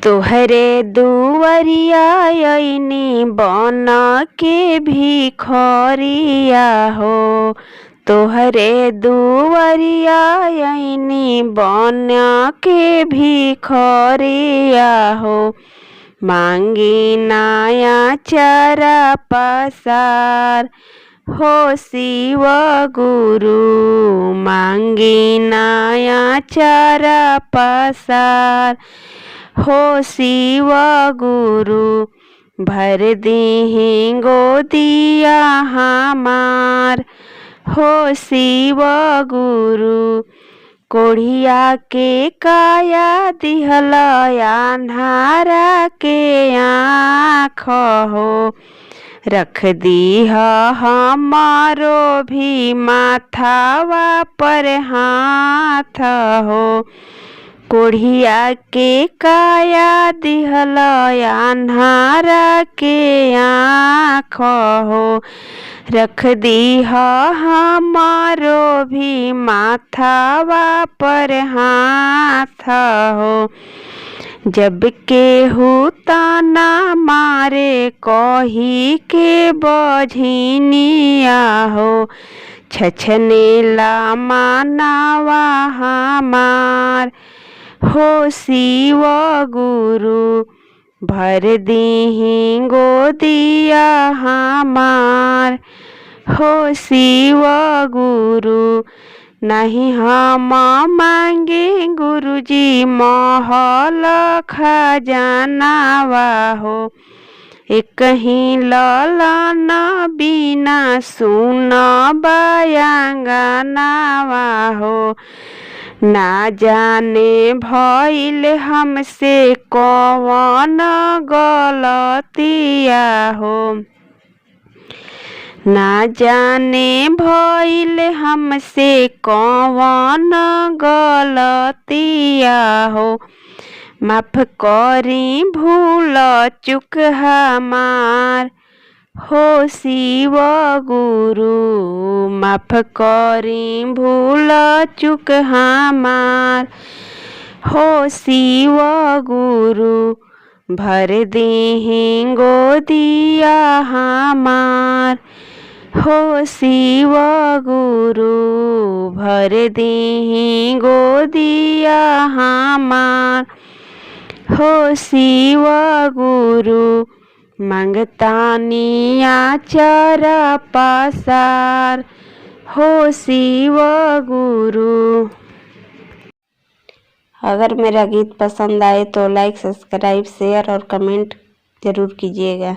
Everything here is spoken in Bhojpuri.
तोहरे दुआरिया अइनी बन के भिखरिया हो। तोहरे दुआरिया अइनी बन के भिखरिया हो। मांगी नाया चारा पसार हो शिव गुरु। मांगी नाया चारा पसार हो शिव गुरु। भर दीही गोदिया हमार हो शिव गुरु। कोढ़िया के काया दिहल अन्हारा के आँख हो। रख दीह हमारो भी माथावा पर हाथ हो। कोढ़िया के काया दिहल अन्हारा के आँख हो। रख दीह हमारो भी माथावा पर हाथ हो। जब केहू ताना मारे कही के बझिनिया हो। छछनेला मानवा हमार हो शिव गुरु। भर दीही गोदिया हमार हो शिव गुरु। नहीं हम मांगे गुरुजी महल खजानावा हो। एक ही ललन बिना सुन बयांगनावा हो। ना जाने भइल हमसे कौन गलतिया हो। ना जाने भइल हमसे कौन गलतिया हो। माफ करी भूल चुक हमार हो शिव गुरु। माफ करी भूल चुक हमार हो शिव गुरु। भर दीही गोदिया हमार हो शिव गुरु। भर दीही गोदिया हमार हो शिव गुरु। मांगतानी आचारा पसार हो शिव गुरु। अगर मेरा गीत पसंद आए तो लाइक, सब्सक्राइब, शेयर और कमेंट ज़रूर कीजिएगा।